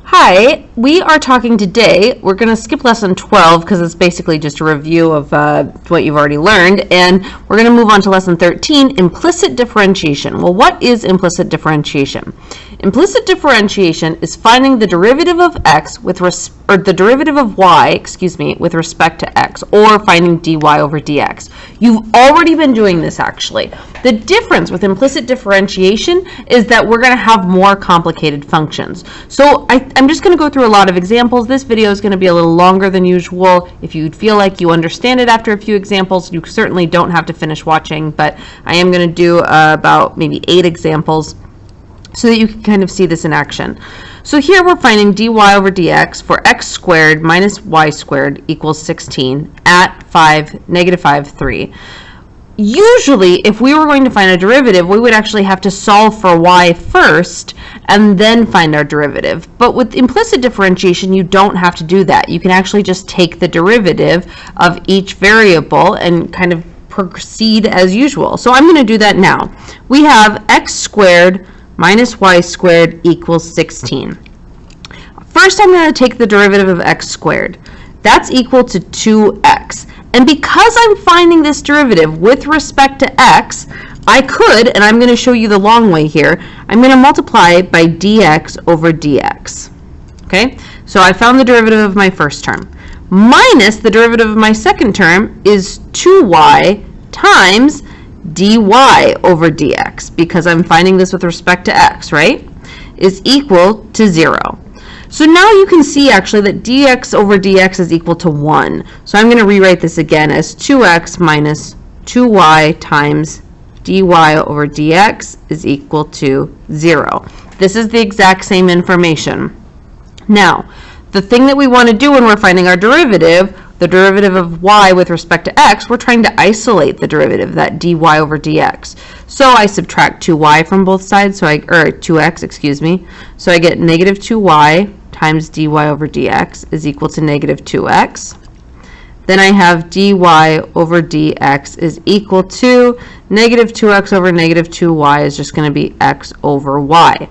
Hi, we are talking today. We're going to skip lesson 12 because it's basically just a review of what you've already learned, and we're going to move on to lesson 13, implicit differentiation. Well, what is implicit differentiation? Implicit differentiation is finding the derivative of x the derivative of y, with respect to x, or finding dy over dx. You've already been doing this actually. The difference with implicit differentiation is that we're going to have more complicated functions. So I'm just going to go through a lot of examples. This video is going to be a little longer than usual. If you feel like you understand it after a few examples, you certainly don't have to finish watching, but I am going to do about maybe 8 examples so that you can kind of see this in action. So here we're finding dy over dx for x squared minus y squared equals 16 at negative 5, 3. Usually, if we were going to find a derivative, we would actually have to solve for y first and then find our derivative. But with implicit differentiation, you don't have to do that. You can actually just take the derivative of each variable and kind of proceed as usual. So I'm going to do that now. We have x squared minus y squared equals 16. First, I'm going to take the derivative of x squared. That's equal to 2x. And because I'm finding this derivative with respect to x, I could, and I'm going to show you the long way here, I'm going to multiply by dx over dx. Okay? So I found the derivative of my first term. Minus the derivative of my second term is 2y times dy over dx, because I'm finding this with respect to x, right, is equal to 0. So now you can see actually that dx over dx is equal to 1. So I'm going to rewrite this again as 2x minus 2y times dy over dx is equal to 0. This is the exact same information. Now, the thing that we want to do when we're finding our derivative, the derivative of y with respect to x, we're trying to isolate the derivative, that dy over dx. So I subtract 2y from both sides, or 2x, So I get negative 2y times dy over dx is equal to negative 2x. Then I have dy over dx is equal to negative 2x over negative 2y is just going to be x over y.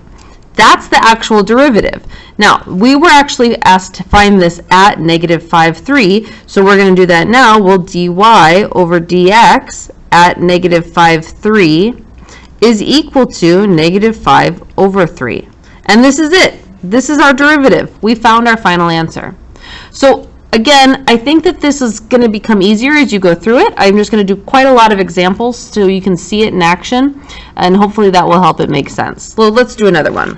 That's the actual derivative. Now, we were actually asked to find this at negative 5, 3, so we're going to do that now. Well, dy over dx at negative 5, 3 is equal to negative 5 over 3. And this is it. This is our derivative. We found our final answer. So again, I think that this is going to become easier as you go through it. I'm just going to do quite a lot of examples so you can see it in action, and hopefully that will help it make sense. So let's do another one.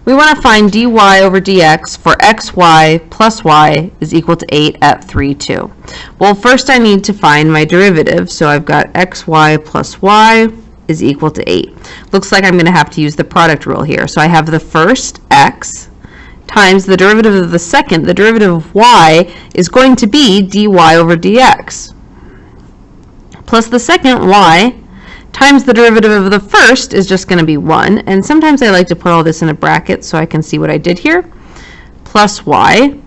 We want to find dy over dx for xy plus y is equal to 8 at 3, 2. Well, first I need to find my derivative. So I've got xy plus y is equal to 8. Looks like I'm going to have to use the product rule here. So I have the first x times the derivative of the second. The derivative of y is going to be dy over dx plus the second y times the derivative of the first is just going to be 1. And sometimes I like to put all this in a bracket so I can see what I did here. Plus y,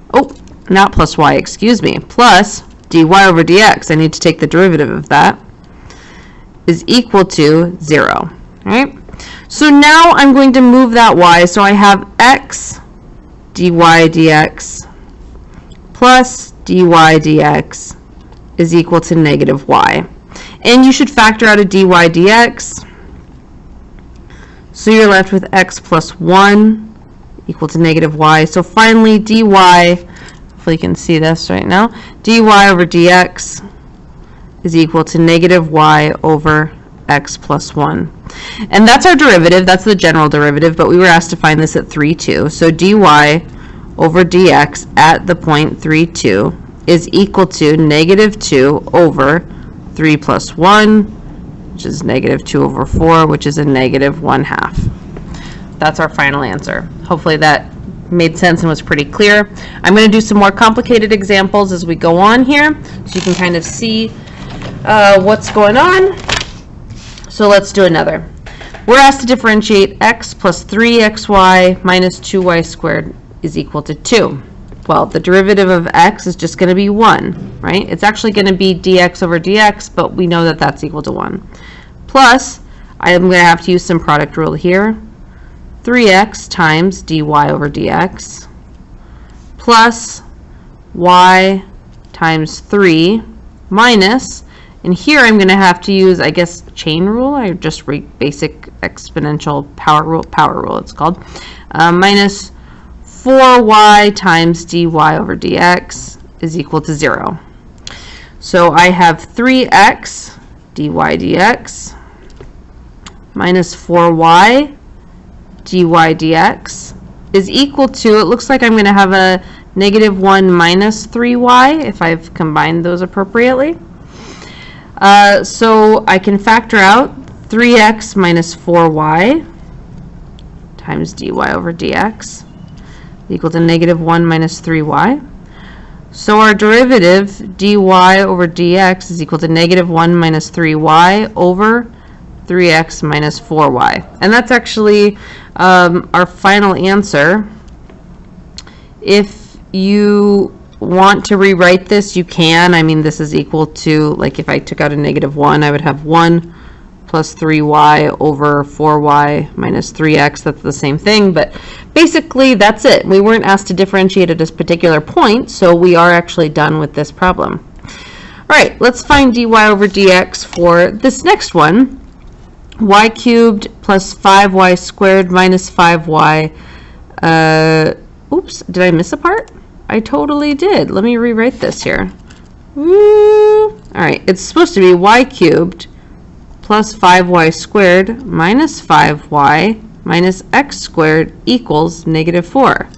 not plus y, plus dy over dx. I need to take the derivative of that, is equal to 0. All right? So now I'm going to move that y. So I have x dy dx plus dy dx is equal to negative y. And you should factor out a dy dx. So you're left with x plus 1 equal to negative y. So finally, dy, hopefully you can see this right now, dy over dx is equal to negative y over x plus 1. And that's our derivative. That's the general derivative, but we were asked to find this at 3, 2. So dy over dx at the point 3, 2 is equal to negative 2 over 3 plus 1, which is negative 2 over 4, which is a negative 1/2. That's our final answer. Hopefully that made sense and was pretty clear. I'm going to do some more complicated examples as we go on here, so you can kind of see what's going on. So let's do another. We're asked to differentiate x plus 3xy minus 2y squared is equal to 2. Well, the derivative of x is just going to be 1, right? It's actually going to be dx over dx, but we know that that's equal to 1. Plus, I am going to have to use some product rule here. 3x times dy over dx plus y times 3 minus, and here I'm going to have to use, I guess, chain rule, or just basic exponential power rule it's called, minus 4y times dy over dx is equal to 0. So I have 3x dy dx minus 4y dy dx is equal to, it looks like I'm going to have a negative 1 minus 3y if I've combined those appropriately. So I can factor out 3x minus 4y times dy over dx equal to negative 1 minus 3y. So our derivative dy over dx is equal to negative 1 minus 3y over 3x minus 4y. And that's actually our final answer. If you want to rewrite this, you can. I mean, this is equal to, like, if I took out a negative 1, I would have 1 plus 3y over 4y minus 3x. That's the same thing, but basically that's it. We weren't asked to differentiate at this particular point, so we are actually done with this problem. All right, let's find dy over dx for this next one. Y cubed plus 5y squared minus 5y. Oops, did I miss a part? I totally did. Let me rewrite this here. Woo! All right, it's supposed to be y cubed plus 5y squared minus 5y minus x squared equals negative 4.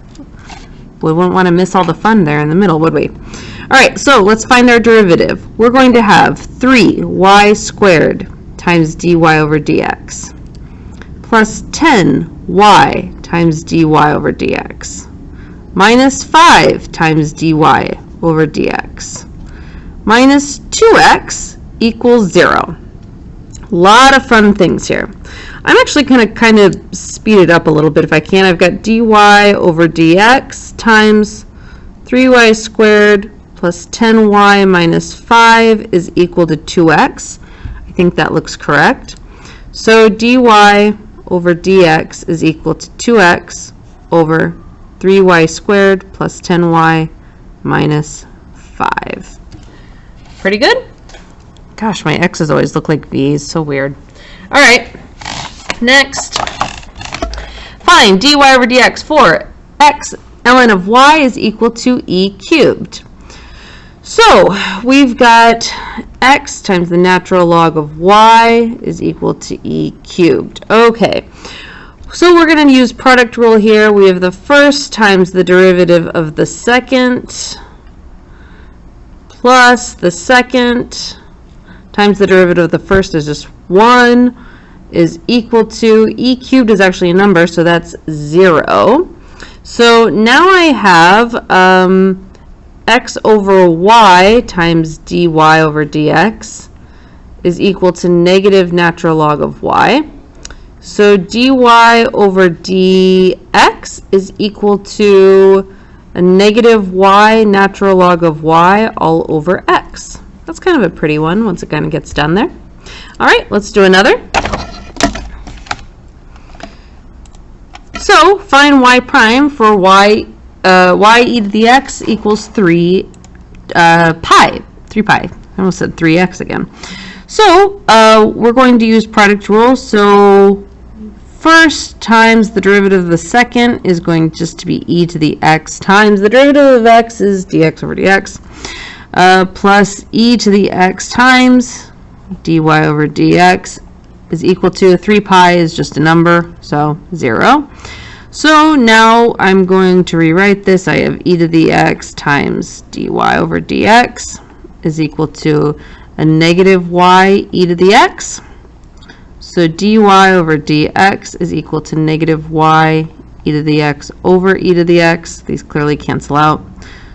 We wouldn't want to miss all the fun there in the middle, would we? All right, so let's find our derivative. We're going to have 3y squared times dy over dx plus 10y times dy over dx minus 5 times dy over dx minus 2x equals 0. A lot of fun things here. I'm actually going to kind of speed it up a little bit if I can. I've got dy over dx times 3y squared plus 10y minus 5 is equal to 2x. I think that looks correct. So dy over dx is equal to 2x over 3y squared plus 10y minus 5. Pretty good? Gosh, my x's always look like v's. So weird. All right. Next. Find dy over dx for x ln of y is equal to e cubed. So we've got x times the natural log of y is equal to e cubed. Okay. So we're going to use product rule here. We have the first times the derivative of the second plus the second times the derivative of the first is just 1 is equal to, e cubed is actually a number, so that's 0. So now I have x over y times dy over dx is equal to negative natural log of y. So dy over dx is equal to a negative y natural log of y all over x. That's kind of a pretty one once it kind of gets done there. All right, let's do another. So find y prime for y e to the x equals 3 pi. I almost said 3x again. So we're going to use product rule. So first times the derivative of the second is going just to be e to the x times the derivative of x is dx over dx plus e to the x times dy over dx is equal to 3 pi is just a number, so 0. So now I'm going to rewrite this. I have e to the x times dy over dx is equal to a negative y e to the x. So dy over dx is equal to negative y e to the x over e to the x. These clearly cancel out.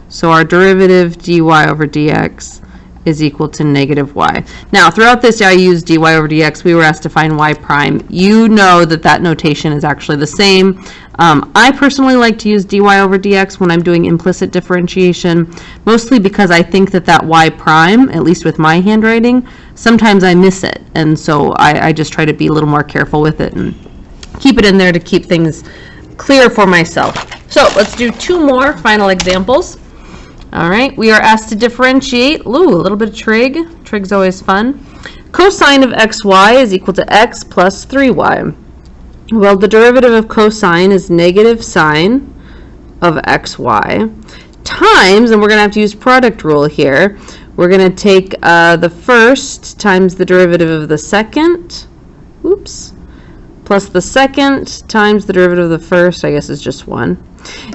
So our derivative dy over dx is equal to negative y. Now, throughout this, I used dy over dx. We were asked to find y prime. You know that that notation is actually the same. I personally like to use dy over dx when I'm doing implicit differentiation, mostly because I think that that y prime, at least with my handwriting, sometimes I miss it. And so I just try to be a little more careful with it and keep it in there to keep things clear for myself. So let's do 2 more final examples. All right, we are asked to differentiate. Ooh, a little bit of trig. Trig's always fun. Cosine of xy is equal to x plus 3y. Well, the derivative of cosine is negative sine of xy times, and we're going to have to use product rule here. We're going to take the first times the derivative of the second, oops, plus the second times the derivative of the first, I guess is just 1,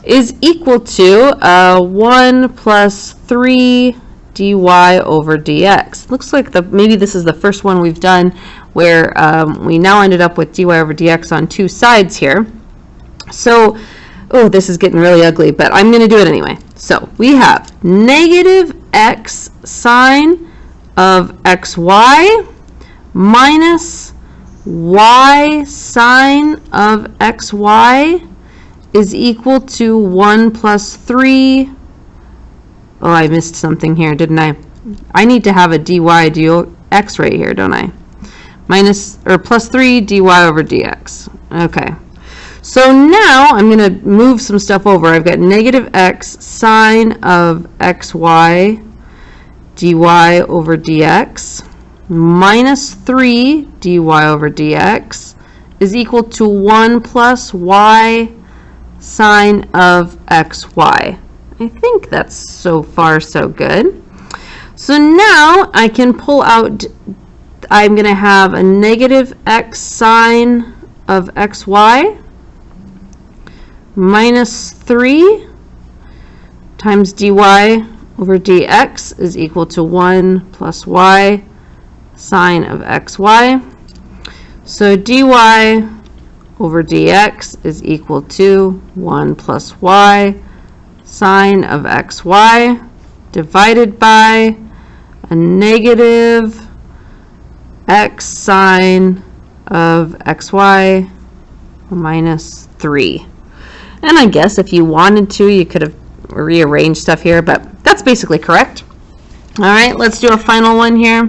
is equal to 1 plus 3 dy over dx. Looks like maybe this is the first one we've done where we now ended up with dy over dx on 2 sides here. So, oh, this is getting really ugly, but I'm going to do it anyway. So we have negative x sine of xy minus y sine of xy is equal to 1 plus 3. Oh, I missed something here, didn't I? I need to have a dy dx right here, don't I? Plus 3 dy over dx. Okay. So now I'm going to move some stuff over. I've got negative x sine of xy dy over dx minus 3 dy over dx is equal to 1 plus y sine of xy. I think that's so far so good. So now I can pull out, I'm going to have a negative x sine of xy minus 3 times dy over dx is equal to 1 plus y sine of xy. So dy over dx is equal to 1 plus y sine of xy divided by a negative x sine of xy minus 3. And I guess if you wanted to, you could have rearranged stuff here, but that's basically correct. All right, let's do a final one here.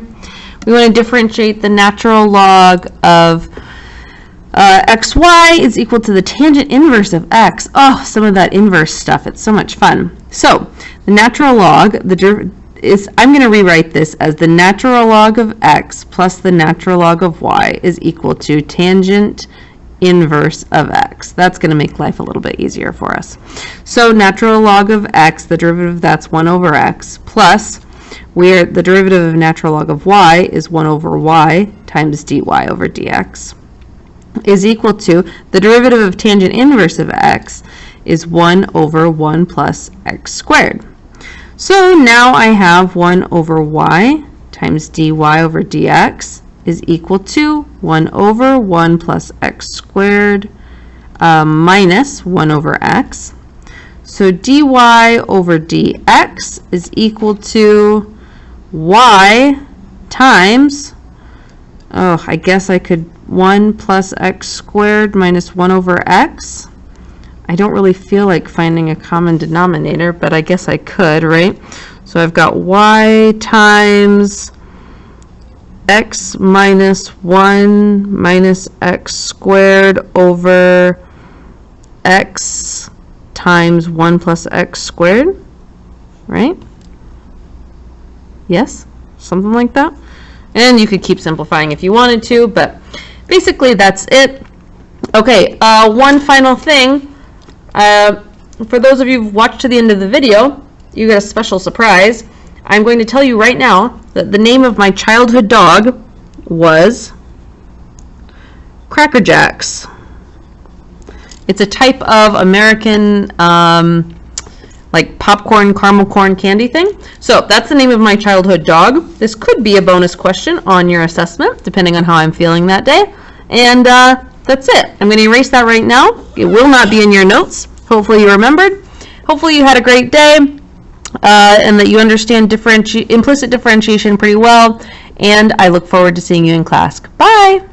We want to differentiate the natural log of xy is equal to the tangent inverse of x. Oh, some of that inverse stuff. It's so much fun. So the natural log, I'm going to rewrite this as the natural log of x plus the natural log of y is equal to tangent inverse of x. That's going to make life a little bit easier for us. So natural log of x, the derivative of that's 1 over x, plus where the derivative of natural log of y is 1 over y times dy over dx is equal to the derivative of tangent inverse of x is 1 over 1 plus x squared. So now I have 1 over y times dy over dx is equal to 1 over 1 plus x squared minus 1 over x. So dy over dx is equal to y times, oh, I guess I could 1 plus x squared minus 1 over x. I don't really feel like finding a common denominator, but I guess I could, right? So I've got y times x minus 1 minus x squared over x times 1 plus x squared, right? Yes, something like that. And you could keep simplifying if you wanted to, but basically that's it. Okay, one final thing. For those of you who've watched to the end of the video, you get a special surprise. I'm going to tell you right now that the name of my childhood dog was Cracker Jacks. It's a type of American like popcorn, caramel corn candy thing. So that's the name of my childhood dog. This could be a bonus question on your assessment, depending on how I'm feeling that day. And that's it. I'm going to erase that right now. It will not be in your notes. Hopefully you remembered. Hopefully you had a great day and that you understand implicit differentiation pretty well. And I look forward to seeing you in class. Bye!